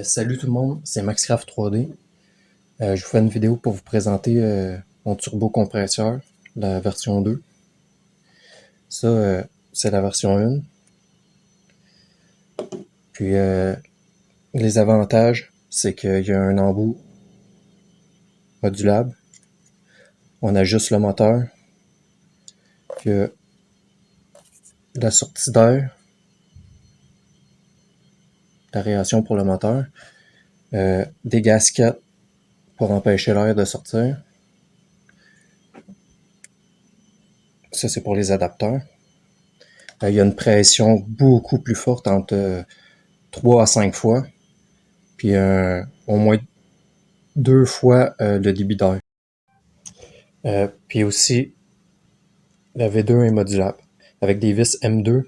Salut tout le monde, c'est Maxcraft 3D. Je vous fais une vidéo pour vous présenter mon turbocompresseur, la version 2. Ça, c'est la version 1. Puis les avantages, c'est qu'il y a un embout modulable. On ajuste le moteur. Puis la sortie d'air, l'aération pour le moteur. Des gaskettes pour empêcher l'air de sortir. Ça, c'est pour les adapteurs. Il y a une pression beaucoup plus forte, entre 3 à 5 fois. Puis au moins 2 fois le débit d'air. Puis aussi, la V2 est modulable avec des vis M2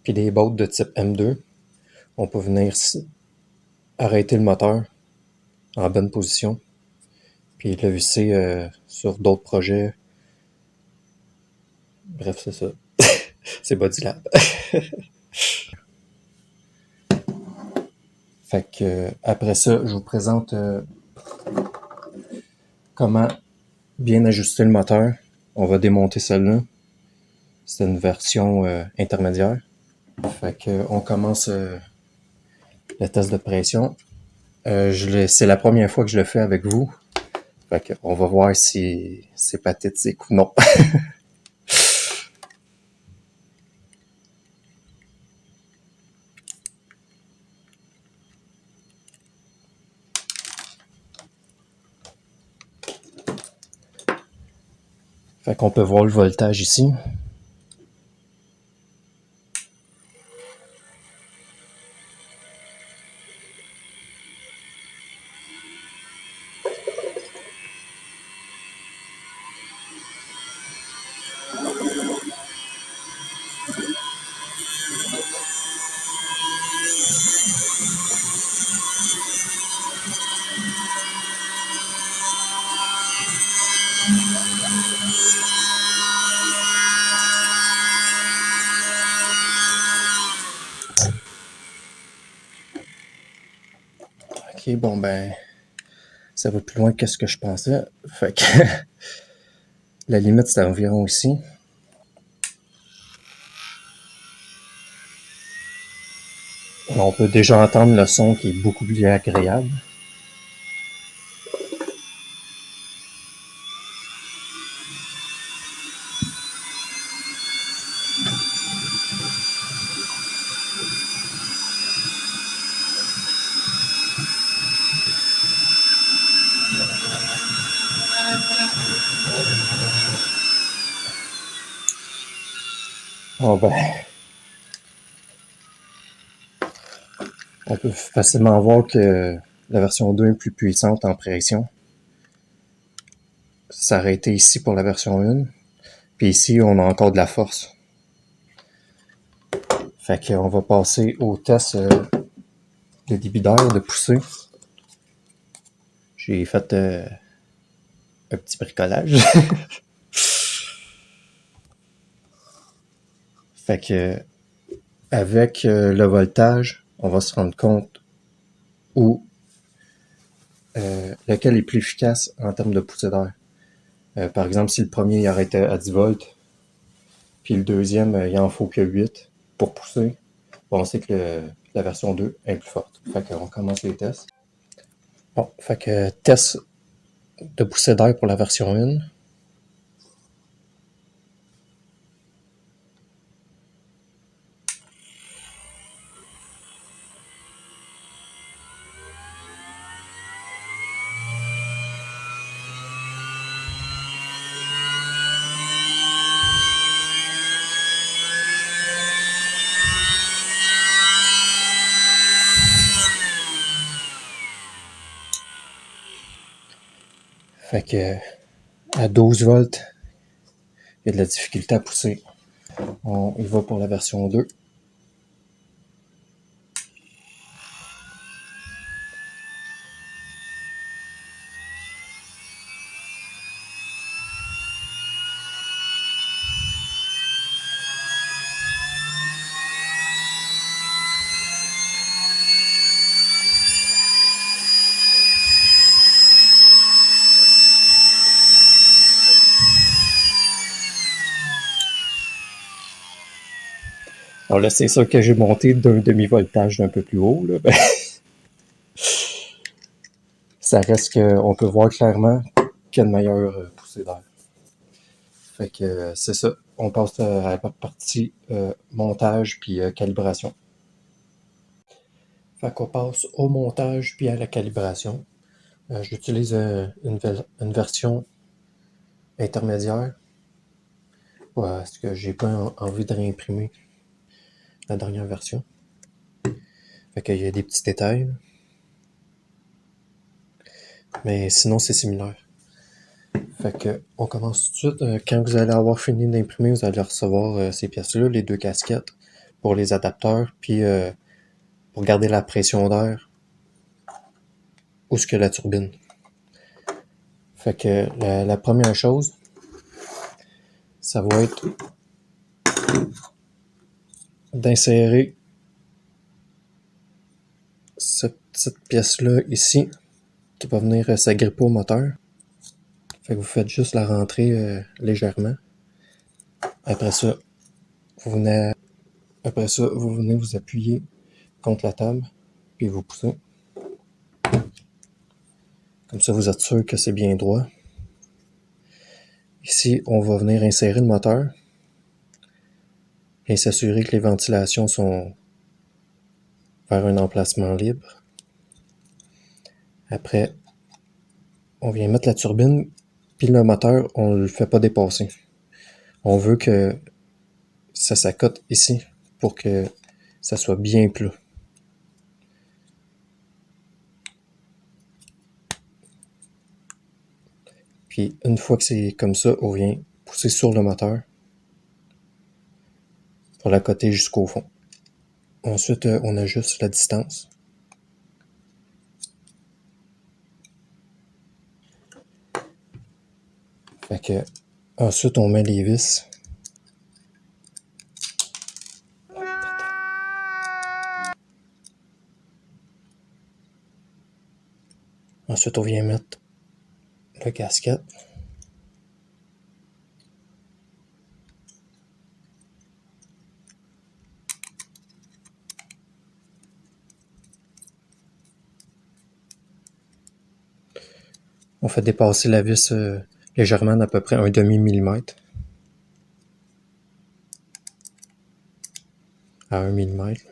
puis des bottes de type M2. On peut venir arrêter le moteur en bonne position puis le visser sur d'autres projets. Bref, c'est ça. C'est Bodylab. Fait que après ça, je vous présente comment bien ajuster le moteur. On va démonter celle-là. C'est une version intermédiaire. Fait que on commence le test de pression. C'est la première fois que je le fais avec vous. Fait que on va voir si c'est pathétique ou non. Fait qu'on peut voir le voltage ici. Ok, bon ben, ça va plus loin que ce que je pensais. Fait que la limite c'est environ ici. On peut déjà entendre le son qui est beaucoup plus agréable. Bon ben, on peut facilement voir que la version 2 est plus puissante en pression. Ça aurait été ici pour la version 1. Puis ici, on a encore de la force. Fait qu'on va passer au test de débit d'air, de poussée. J'ai fait un petit bricolage. Fait que avec le voltage, on va se rendre compte où lequel est plus efficace en termes de poussée d'air. Par exemple, si le premier il arrêtait à 10 volts, puis le deuxième, il en faut que 8 pour pousser, bon, on sait que la version 2 est plus forte. Fait qu'on commence les tests. Bon, fait que test de poussée d'air pour la version 1. Fait que à 12 volts, il y a de la difficulté à pousser. On y va pour la version 2. Alors là, c'est sûr que j'ai monté d'un demi-voltage d'un peu plus haut. Là. Ça reste qu'on peut voir clairement qu'il y a une meilleure poussée d'air. Fait que c'est ça. On passe à la partie montage puis calibration. Fait qu'on passe au montage puis à la calibration. J'utilise une version intermédiaire parce que j'ai pas envie de réimprimer la dernière version. Fait qu'il y a des petits détails. Mais sinon, c'est similaire. Fait que on commence tout de suite. Quand vous allez avoir fini d'imprimer, vous allez recevoir ces pièces-là, les deux casquettes pour les adapteurs, puis pour garder la pression d'air où ce que la turbine. Fait que la première chose, ça va être d'insérer cette petite pièce-là ici qui va venir s'agripper au moteur. Fait que vous faites juste la rentrer légèrement. Après ça, vous venez vous appuyer contre la table, puis vous poussez. Comme ça, vous êtes sûr que c'est bien droit. Ici, on va venir insérer le moteur et s'assurer que les ventilations sont vers un emplacement libre. Après, on vient mettre la turbine, puis le moteur, on ne le fait pas dépasser. On veut que ça s'accote ici pour que ça soit bien plat. Puis une fois que c'est comme ça, on vient pousser sur le moteur pour l'accoter jusqu'au fond. Ensuite, on ajuste la distance. Fait que, ensuite, on met les vis. Ensuite, on vient mettre le gasket. On fait dépasser la vis légèrement d'à peu près un demi-millimètre à 1 millimètre.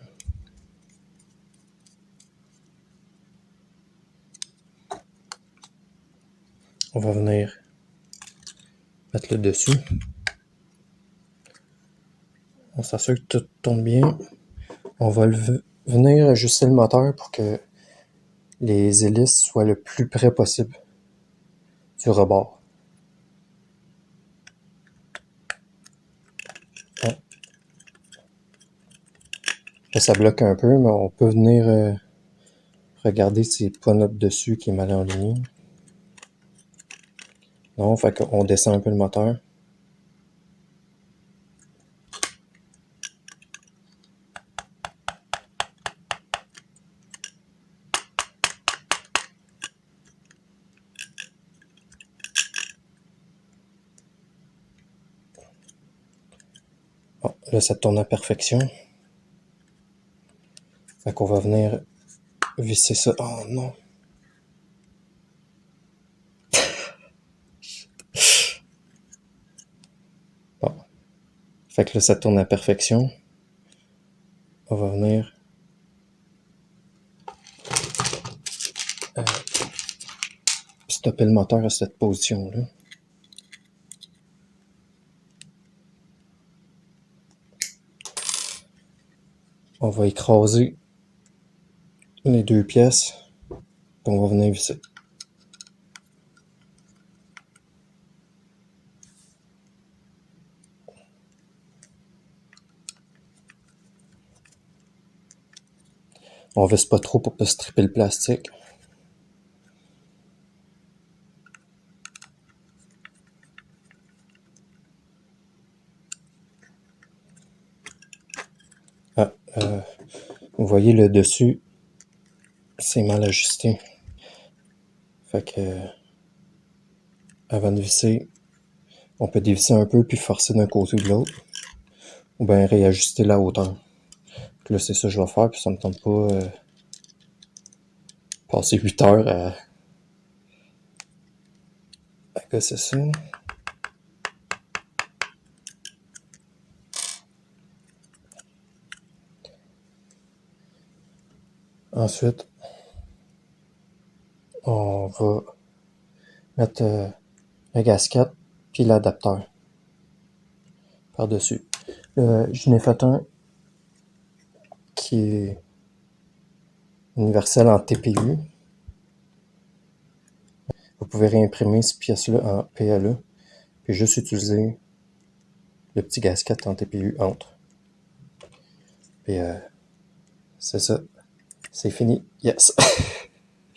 On va venir mettre le dessus. On s'assure que tout tourne bien. On va venir ajuster le moteur pour que les hélices soient le plus près possible du rebord. Là, ça bloque un peu, mais on peut venir regarder si c'est pas notre dessus qui est mal en ligne. Non, fait qu'on descend un peu le moteur. Bon, là, ça tourne à perfection. Fait qu'on va venir visser ça. Oh non! Bon. Fait que là, ça tourne à perfection. On va venir stopper le moteur à cette position-là. On va écraser les deux pièces. On va venir visser. On visse pas trop pour pas stripper le plastique. Ah, vous voyez le dessus, c'est mal ajusté. Fait que avant de visser, on peut dévisser un peu puis forcer d'un côté ou de l'autre. Ou bien réajuster la hauteur. Puis là, c'est ça que je vais faire, puis ça me tente pas passer 8 heures à gosser ça. Ensuite, on va mettre la gasket puis l'adapteur par-dessus. Je n'ai fait un qui est universel en TPU. Vous pouvez réimprimer ces pièces-là en PLA, puis juste utiliser le petit gasket en TPU entre. Puis c'est ça. C'est fini. Yes!